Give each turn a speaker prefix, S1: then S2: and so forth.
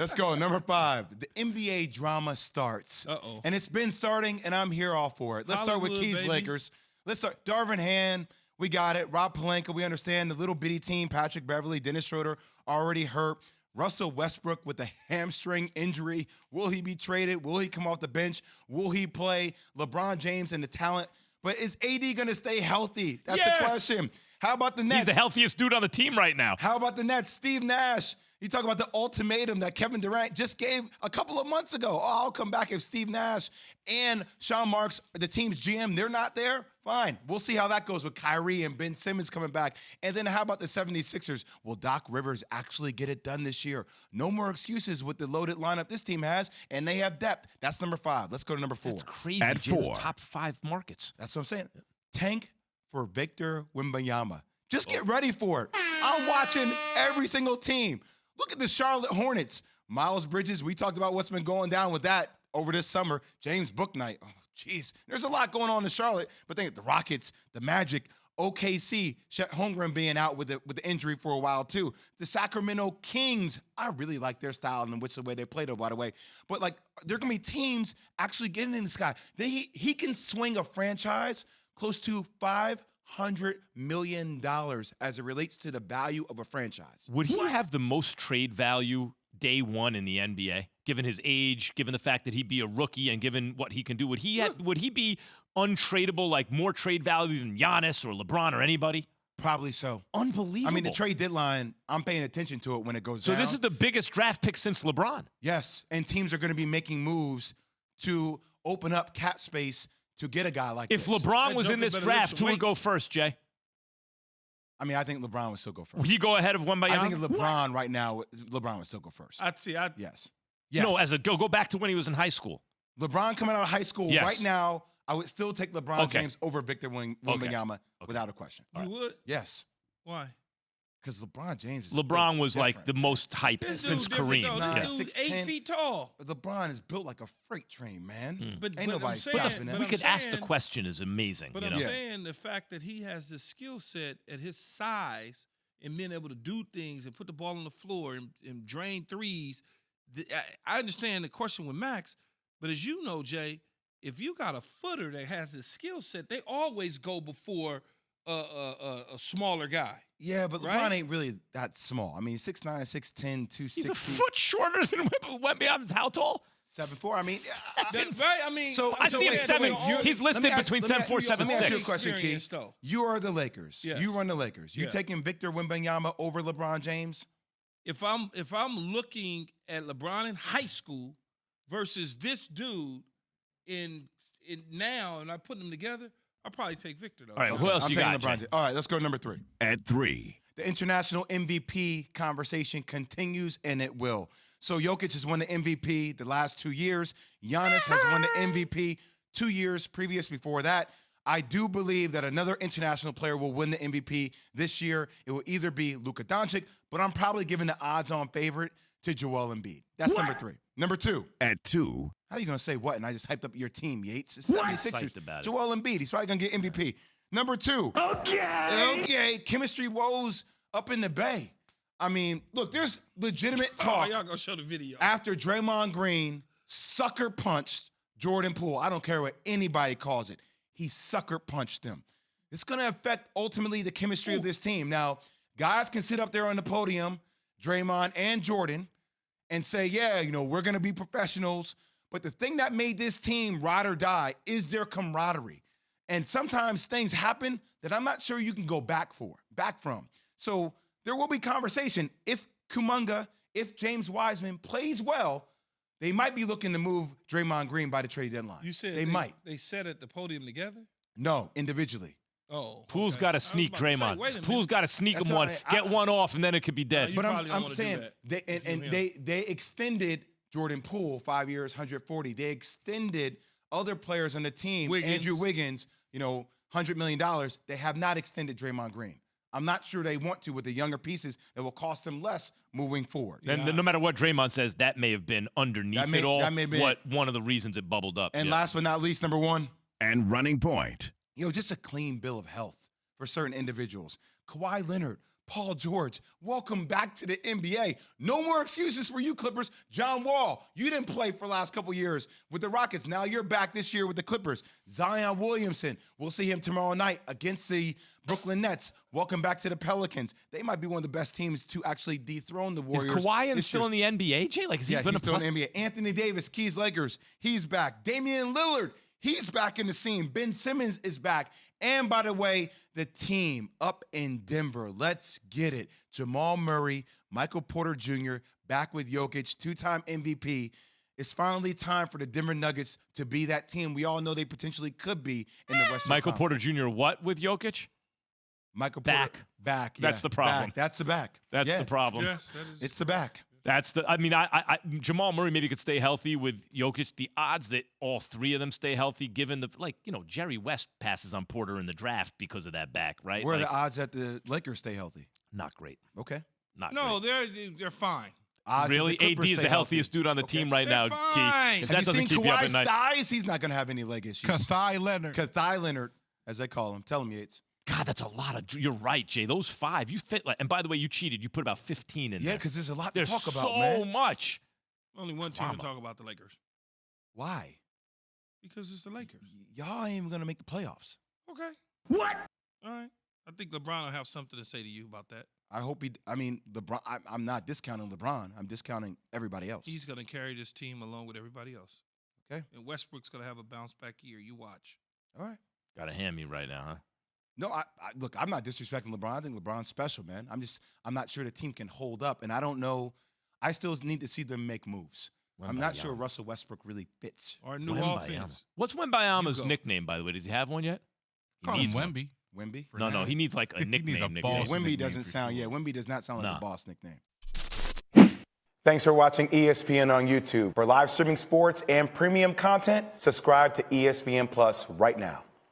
S1: Let's go. Number 5. The NBA drama starts.
S2: Uh-oh.
S1: And it's been starting, and I'm here all for it. Let's start with Keys Lakers. Let's start. Darvin Ham, we got it. Rob Pelinka, we understand. The little bitty team, Patrick Beverley, Dennis Schroeder, already hurt. Russell Westbrook with a hamstring injury. Will he be traded? Will he come off the bench? Will he play? LeBron James and the talent. But is AD going to stay healthy? That's the question. How about the Nets?
S3: He's the healthiest dude on the team right now.
S1: How about the Nets? Steve Nash. You talk about the ultimatum that Kevin Durant just gave a couple of months ago. Oh, I'll come back if Steve Nash and Sean Marks, the team's GM, they're not there. Fine. We'll see how that goes with Kyrie and Ben Simmons coming back. And then how about the 76ers? Will Doc Rivers actually get it done this year? No more excuses with the loaded lineup this team has, and they have depth. That's number 5. Let's go to number 4.
S3: That's crazy.
S4: At 4.
S3: Top 5 markets.
S1: That's what I'm saying. Tank for Victor Wembanyama. Just get ready for it. I'm watching every single team. Look at the Charlotte Hornets. Miles Bridges, we talked about what's been going down with that over this summer. James Bouknight. Oh, jeez. There's a lot going on in Charlotte. But think of the Rockets, the Magic, OKC, Chet Holmgren being out with the injury for a while too. The Sacramento Kings, I really like their style and the way they play though, by the way. But like, there are going to be teams actually getting in the sky. He can swing a franchise close to $500 million as it relates to the value of a franchise.
S3: Would he have the most trade value day one in the NBA, given his age, given the fact that he'd be a rookie, and given what he can do? Would he be untradeable, like more trade value than Giannis or LeBron or anybody?
S1: Probably so.
S3: Unbelievable.
S1: I mean, the trade deadline, I'm paying attention to it when it goes down.
S3: So this is the biggest draft pick since LeBron.
S1: Yes, and teams are going to be making moves to open up cap space to get a guy like
S3: this.
S1: this.
S3: If LeBron was in this draft, who would go first, Jay?
S1: I mean, I think LeBron would still go first.
S3: Would he go ahead of Wembanyama?
S1: I think LeBron right now, LeBron would still go first. Yes.
S3: No, as a go back to when he was in high school.
S1: LeBron coming out of high school right now, I would still take LeBron James over Victor Wembanyama without a question.
S2: You would?
S1: Yes.
S2: Why?
S1: Because LeBron James is
S3: LeBron was
S1: different.
S3: like the most hype since Kareem.
S2: This dude's 8 feet tall.
S1: But LeBron is built like a freight train, man.
S2: But
S1: ain't nobody stopping him.
S3: We could ask the question is amazing.
S2: But I'm saying the fact that he has this skill set at his size and being able to do things and put the ball on the floor and drain threes. I understand the question with Max, but as you know, Jay, if you got a footer that has this skill set, they always go before a smaller guy.
S1: Yeah, but LeBron ain't really that small. I mean, 6'9", 6'10", 260.
S3: He's a foot shorter than Wembanyama's. How tall?
S1: 7'4". I mean,
S2: right? I mean,
S3: so I see him 7. He's listed between 7'4", 7'6".
S1: Let me ask you a question, Keith. You are the Lakers.
S2: Yes.
S1: You run the Lakers. You taking Victor Wembanyama over LeBron James?
S2: If I'm looking at LeBron in high school versus this dude in now, and I put them together, I'll probably take Victor, though.
S3: All right, who else you got,
S1: LeBron. All right, let's go to number 3.
S4: At 3.
S1: The international MVP conversation continues, and it will. So Jokic has won the MVP the last 2 years. Giannis has won the MVP 2 years previous before that. I do believe that another international player will win the MVP this year. It will either be Luka Doncic, but I'm probably giving the odds-on favorite to Joel Embiid. That's number 3. Number 2.
S4: At 2.
S1: How are you going to say what? And I just hyped up your team, Yates. It's 76ers. Joel Embiid. He's probably going to get MVP. Number 2. Okay. Chemistry woes up in the Bay. I mean, look, there's legitimate talk.
S2: Y'all going to show the video.
S1: After Draymond Green sucker punched Jordan Poole. I don't care what anybody calls it. He sucker punched him. It's going to affect ultimately the chemistry of this team. Now, guys can sit up there on the podium, Draymond and Jordan, and say, yeah, we're going to be professionals. But the thing that made this team ride or die is their camaraderie. And sometimes things happen that I'm not sure you can go back from. So there will be conversation. If Kuminga, if James Wiseman plays well, they might be looking to move Draymond Green by the trade deadline.
S2: You said
S1: they might.
S2: They sat at the podium together?
S1: No, individually.
S2: Oh,
S3: Poole's got to sneak Draymond. Poole's got to sneak him one, get one off, and then it could be dead.
S1: But I'm saying they extended Jordan Poole 5 years, 140. They extended other players on the team, Andrew Wiggins, $100 million. They have not extended Draymond Green. I'm not sure they want to with the younger pieces that will cost them less moving forward.
S3: And no matter what Draymond says, that may have been underneath it all. One of the reasons it bubbled up.
S1: And last but not least, number 1.
S4: And running point.
S1: Just a clean bill of health for certain individuals. Kawhi Leonard Paul George, welcome back to the NBA. No more excuses for you, Clippers. John Wall, you didn't play for the last couple years with the Rockets. Now you're back this year with the Clippers. Zion Williamson, we'll see him tomorrow night against the Brooklyn Nets. Welcome back to the Pelicans. They might be one of the best teams to actually dethrone the Warriors.
S3: Is Kawhi still in the NBA, Jay? Like, is he
S1: yeah,
S3: going
S1: he's
S3: to
S1: still
S3: play?
S1: in the NBA. Anthony Davis, Keys Lakers, he's back. Damian Lillard, he's back in the scene. Ben Simmons is back. And by the way, the team up in Denver, let's get it. Jamal Murray, Michael Porter Jr., back with Jokic, two-time MVP. It's finally time for the Denver Nuggets to be that team we all know they potentially could be in the Western
S3: Michael
S1: Conference.
S3: Porter Jr. what with Jokic?
S1: Michael
S3: Back.
S1: Porter. Back.
S3: That's
S1: yeah,
S3: the problem.
S1: Back. That's the back.
S3: That's
S1: Yeah.
S3: the problem.
S2: Yes, that is.
S1: It's the back.
S3: That's the. I mean, I Jamal Murray maybe could stay healthy with Jokic. The odds that all three of them stay healthy, given the Jerry West passes on Porter in the draft because of that back, right?
S1: Where are the odds that the Lakers stay healthy?
S3: Not great.
S1: Okay.
S3: Not
S2: No,
S3: great.
S2: they're fine.
S1: Odds that
S3: Really,
S1: the Clippers
S3: AD is
S1: stay
S3: the healthiest dude on the
S1: Okay.
S3: team right
S2: They're
S3: now.
S2: fine.
S3: Keith. If
S1: Have
S3: that
S1: you
S3: doesn't
S1: seen
S3: keep you up at
S1: Kawhi's
S3: night.
S1: thighs? He's not going to have any leg issues.
S4: Kathai Leonard.
S1: Kathai Leonard, as they call him. Tell him, Yates.
S3: God, that's a lot of. You're right, Jay. Those 5, you fit. And by the way, you cheated. You put about 15 in
S1: Yeah,
S3: there.
S1: because there's a lot
S3: There's
S1: to talk about,
S3: so
S1: man.
S3: much.
S2: Only one team to
S3: Obama.
S2: talk about the Lakers
S1: Why?
S2: because it's the Lakers.
S1: Y'all ain't even going to make the playoffs.
S2: Okay.
S4: What?
S2: All right. I think LeBron will have something to say to you about that.
S1: I hope LeBron, I'm not discounting LeBron. I'm discounting everybody else.
S2: He's going to carry this team along with everybody else.
S1: Okay.
S2: And Westbrook's going to have a bounce back year. You watch.
S1: All right.
S3: Got to hand me right now, huh?
S1: No, look, I'm not disrespecting LeBron. I think LeBron's special, man. I'm not sure the team can hold up, and I don't know. I still need to see them make moves. I'm not sure Russell Westbrook really fits.
S2: Our new
S3: Wembanyama.
S2: offense.
S3: What's Wembanyama's
S2: You go.
S3: nickname, by the way? Does he have one yet? He
S4: Call him
S3: needs one.
S4: Wemby.
S1: Wemby?
S4: For
S3: No,
S4: now.
S3: he needs like a
S4: He needs
S3: nickname.
S4: a
S3: nickname.
S4: boss.
S1: Wemby
S4: nickname
S1: doesn't
S4: for
S1: sound.
S4: sure.
S1: Yeah, Wemby does not sound like
S3: Nah.
S1: a boss nickname. Thanks for watching ESPN on YouTube. For live streaming sports and premium content, subscribe to ESPN Plus right now.